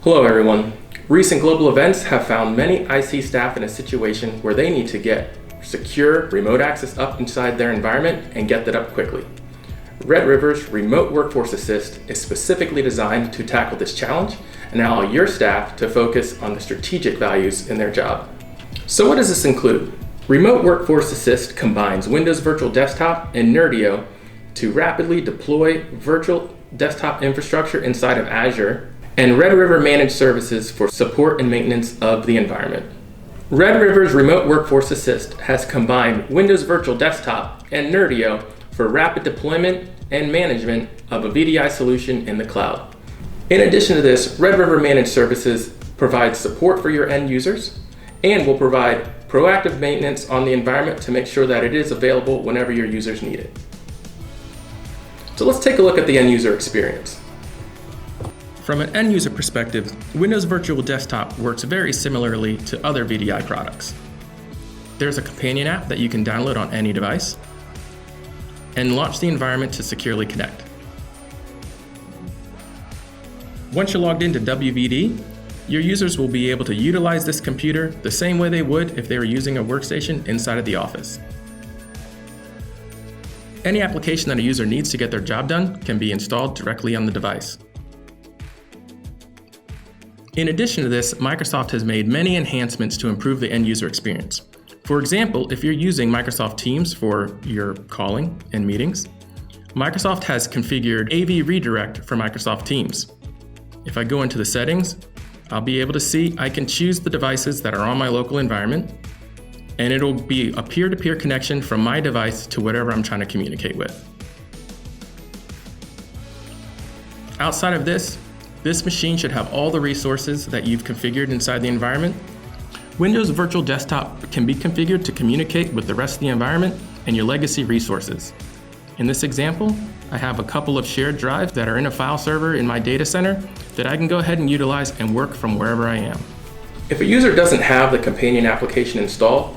Hello everyone. Recent global events have found many IT staff in a situation where they need to get secure remote access up inside their environment and get that up quickly. Red River's Remote Workforce Assist is specifically designed to tackle this challenge and allow your staff to focus on the strategic values in their job. So what does this include? Remote Workforce Assist combines Windows Virtual Desktop and Nerdio to rapidly deploy virtual desktop infrastructure inside of Azure and Red River Managed Services for support and maintenance of the environment. Red River's Remote Workforce Assist has combined Windows Virtual Desktop and Nerdio for rapid deployment and management of a VDI solution in the cloud. In addition to this, Red River Managed Services provides support for your end users and will provide proactive maintenance on the environment to make sure that it is available whenever your users need it. So let's take a look at the end user experience. From an end user perspective, Windows Virtual Desktop works very similarly to other VDI products. There's a companion app that you can download on any device and launch the environment to securely connect. Once you're logged into WVD, your users will be able to utilize this computer the same way they would if they were using a workstation inside of the office. Any application that a user needs to get their job done can be installed directly on the device. In addition to this, Microsoft has made many enhancements to improve the end user experience. For example, if you're using Microsoft Teams for your calling and meetings, Microsoft has configured AV redirect for Microsoft Teams. If I go into the settings, I'll be able to see I can choose the devices that are on my local environment, and it'll be a peer-to-peer connection from my device to whatever I'm trying to communicate with. Outside of this machine should have all the resources that you've configured inside the environment. Windows Virtual Desktop can be configured to communicate with the rest of the environment and your legacy resources. In this example, I have a couple of shared drives that are in a file server in my data center that I can go ahead and utilize and work from wherever I am. If a user doesn't have the companion application installed,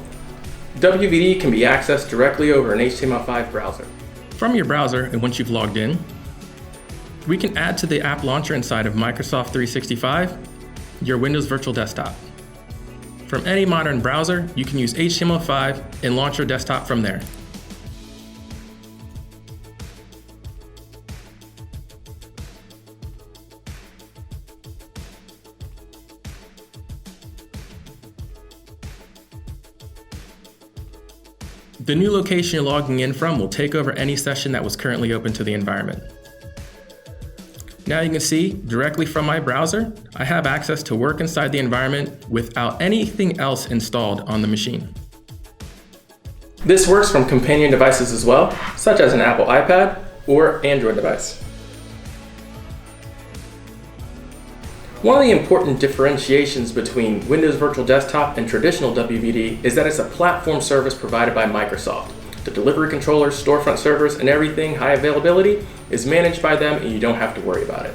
WVD can be accessed directly over an HTML5 browser. From your browser, and once you've logged in, we can add to the app launcher inside of Microsoft 365 your Windows Virtual Desktop. From any modern browser, you can use HTML5 and launch your desktop from there. The new location you're logging in from will take over any session that was currently open to the environment. Now you can see directly from my browser, I have access to work inside the environment without anything else installed on the machine. This works from companion devices as well, such as an Apple iPad or Android device. One of the important differentiations between Windows Virtual Desktop and traditional WVD is that it's a platform service provided by Microsoft. The delivery controllers, storefront servers, and everything high availability is managed by them and you don't have to worry about it.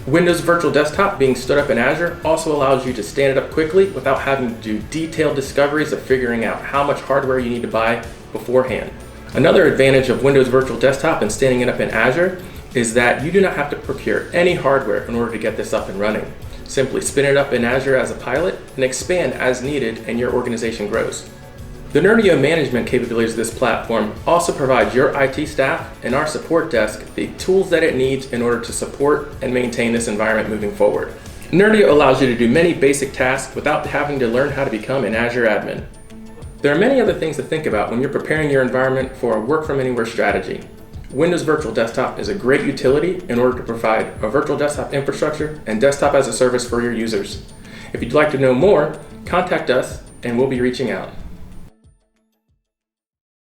Windows Virtual Desktop being stood up in Azure also allows you to stand it up quickly without having to do detailed discoveries of figuring out how much hardware you need to buy beforehand. Another advantage of Windows Virtual Desktop and standing it up in Azure is that you do not have to procure any hardware in order to get this up and running. Simply spin it up in Azure as a pilot and expand as needed and your organization grows. The Nerdio management capabilities of this platform also provide your IT staff and our support desk the tools that it needs in order to support and maintain this environment moving forward. Nerdio allows you to do many basic tasks without having to learn how to become an Azure admin. There are many other things to think about when you're preparing your environment for a work from anywhere strategy. Windows Virtual Desktop is a great utility in order to provide a virtual desktop infrastructure and desktop as a service for your users. If you'd like to know more, contact us and we'll be reaching out.